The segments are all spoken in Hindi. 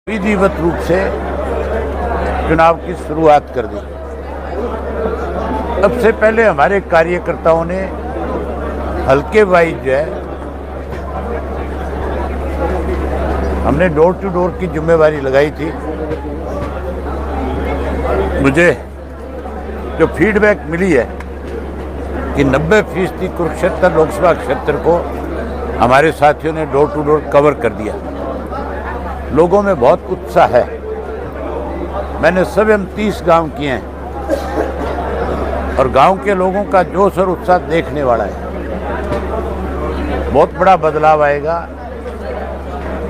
विधिवत रूप से चुनाव की शुरुआत कर दी। सबसे पहले हमारे कार्यकर्ताओं ने हल्के वाइज जो है हमने डोर टू डोर की जिम्मेवारी लगाई थी। मुझे जो फीडबैक मिली है कि 90% कुरुक्षेत्र लोकसभा क्षेत्र को हमारे साथियों ने डोर टू डोर कवर कर दिया। लोगों में बहुत उत्साह है। मैंने सब 30 गांव किए हैं और गांव के लोगों का जोश और उत्साह देखने वाला है। बहुत बड़ा बदलाव आएगा।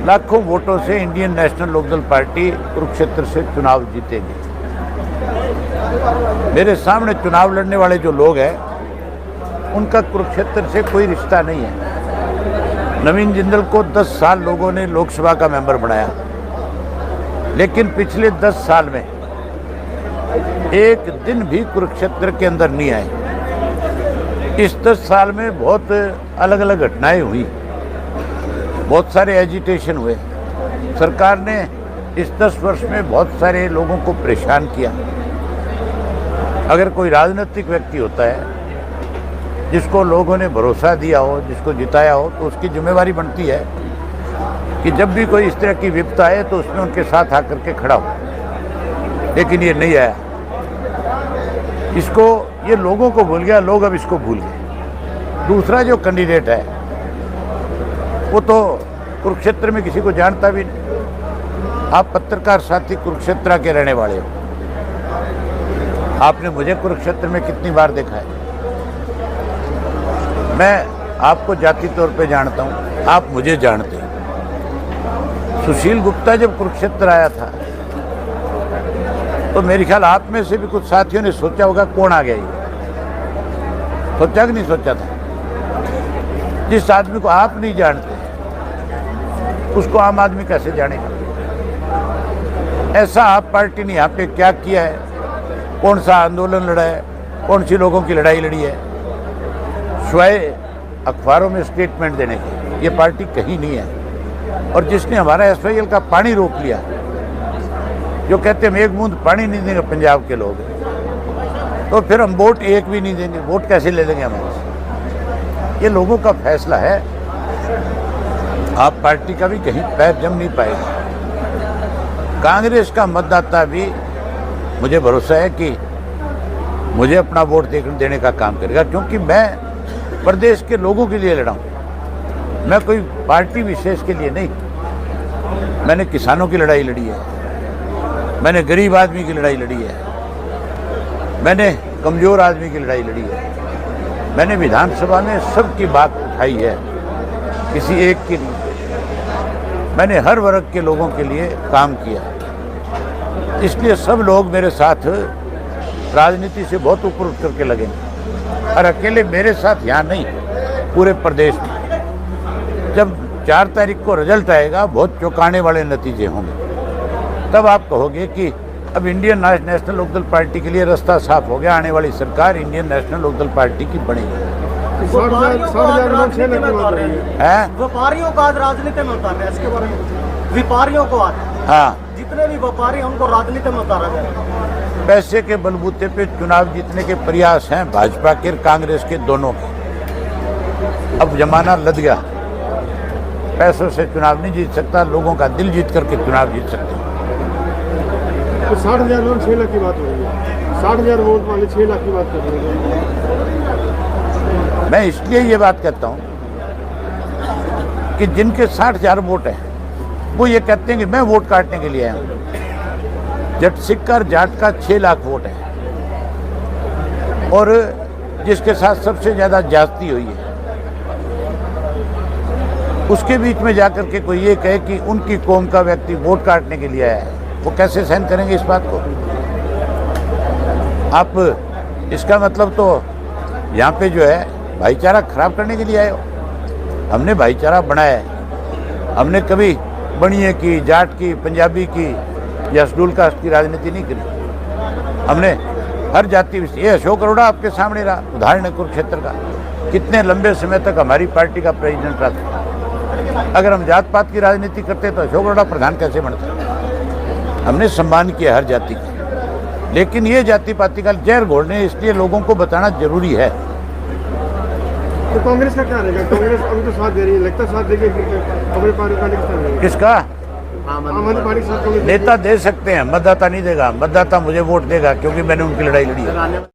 लाखों वोटों से Indian National Lokdal Party Kurukshetra से चुनाव जीतेगी। मेरे सामने चुनाव लड़ने वाले जो लोग हैं उनका कुरुक्षेत्र से कोई रिश्ता नहीं है। नवीन जिंदल को 10 साल लोगों ने लोकसभा का मेंबर बनाया, लेकिन पिछले 10 साल में एक दिन भी कुरुक्षेत्र के अंदर नहीं आए। इस 10 साल में बहुत अलग अलग घटनाएं हुई, बहुत सारे एजिटेशन हुए। सरकार ने इस 10 वर्ष में बहुत सारे लोगों को परेशान किया। अगर कोई राजनीतिक व्यक्ति होता है जिसको लोगों ने भरोसा दिया हो, जिसको जिताया हो, तो उसकी जिम्मेवारी बनती है कि जब भी कोई इस तरह की विपदा आए तो उसमें उनके साथ आकर के खड़ा हो। लेकिन ये नहीं आया। इसको ये लोगों को भूल गया, लोग अब इसको भूल गए। दूसरा जो कैंडिडेट है वो तो कुरुक्षेत्र में किसी को जानता भी नहीं। आप पत्रकार साथी कुरुक्षेत्र के रहने वाले हो। आपने मुझे कुरुक्षेत्र में कितनी बार देखा है। मैं आपको जाति तौर पे जानता हूँ, आप मुझे जानते हैं। सुशील गुप्ता जब कुरुक्षेत्र आया था तो मेरे ख्याल आप में से भी कुछ साथियों ने सोचा होगा कौन आ गया ये। सोचा कि नहीं सोचा था? जिस आदमी को आप नहीं जानते उसको आम आदमी कैसे जानेगा? ऐसा आप पार्टी ने यहाँ पे क्या किया है? कौन सा आंदोलन लड़ा है? कौन सी लोगों की लड़ाई लड़ी है? स्वयं अखबारों में स्टेटमेंट देने की ये पार्टी कहीं नहीं है। और जिसने हमारा SYL का पानी रोक लिया, जो कहते हैं एक बूंद पानी नहीं देंगे पंजाब के लोग, तो फिर हम वोट एक भी नहीं देंगे। वोट कैसे ले लेंगे हमारे से? ये लोगों का फैसला है। आप पार्टी का भी कहीं पैर जम नहीं पाएगा। कांग्रेस का मतदाता भी मुझे भरोसा है कि मुझे अपना वोट देने का काम करेगा, क्योंकि मैं प्रदेश के लोगों के लिए लड़ा हूँ। मैं कोई पार्टी विशेष के लिए नहीं। मैंने किसानों की लड़ाई लड़ी है, मैंने गरीब आदमी की लड़ाई लड़ी है, मैंने कमजोर आदमी की लड़ाई लड़ी है। मैंने विधानसभा में सबकी बात उठाई है, किसी एक की नहीं। मैंने हर वर्ग के लोगों के लिए काम किया। इसलिए सब लोग मेरे साथ राजनीति से बहुत ऊपर उठ करके लगेंगे। और अकेले मेरे साथ यहाँ नहीं, पूरे प्रदेश में। जब 4 तारीख को रिजल्ट आएगा, बहुत चौंकाने वाले नतीजे होंगे। तब आप कहोगे कि अब इंडियन नेशनल लोकदल पार्टी के लिए रास्ता साफ हो गया। आने वाली सरकार इंडियन नेशनल लोकदल पार्टी की बनेगी। व्यापारियों को आज राजनीति में उतार रहे हैं, इसके बारे में व्यापारियों को आज, हाँ, जितने भी व्यापारी हैं उनको राजनीति में उतारा जाए। पैसे के बलबूते पे चुनाव जीतने के प्रयास हैं भाजपा के और कांग्रेस के दोनों के। अब जमाना लद गया। पैसों से चुनाव नहीं जीत सकता, लोगों का दिल जीत करके चुनाव जीत सकते हैं। तो 60,000 वोट 6 लाख की बात हो रही है। 60,000 वोट वाले 6 लाख की बात कर रहे हैं। मैं इसलिए ये बात कहता हूँ कि जिनके 60,000 वोट हैं वो ये कहते हैं कि मैं वोट काटने के लिए आया हूँ। जट सिख और जाट का 6 लाख वोट है और जिसके साथ सबसे ज्यादा ज्यादती हुई है, उसके बीच में जाकर के कोई ये कहे कि उनकी कौम का व्यक्ति वोट काटने के लिए आया है, वो कैसे सहन करेंगे इस बात को? आप इसका मतलब तो यहाँ पे जो है भाईचारा खराब करने के लिए आए हो। हमने भाईचारा बनाया है। हमने कभी बनिए की, जाट की, पंजाबी की या शेड्यूल कास्ट की राजनीति नहीं करी। हमने हर जाति, ये अशोक अरोड़ा आपके सामने रहा, उदाहरण है कुरुक्षेत्र का। कितने लंबे समय तक हमारी पार्टी का प्रेसिडेंट रहा। अगर हम जात पात की राजनीति करते तो अशोक अरोड़ा प्रधान कैसे बनता? हमने सम्मान किया हर जाति का, लेकिन ये जाति पाति का जहर घोलने इसलिए लोगों को बताना जरूरी है। तो कांग्रेस का क्या रहेगा? कांग्रेस अभी तो साथ दे रही है, लगता है साथ देगी, अपने पार्टी का साथ देगी। किसका? आम आदमी पार्टी के साथ कांग्रेस नेता दे सकते हैं, मतदाता नहीं देगा। मतदाता मुझे वोट देगा क्योंकि मैंने उनकी लड़ाई लड़ी है।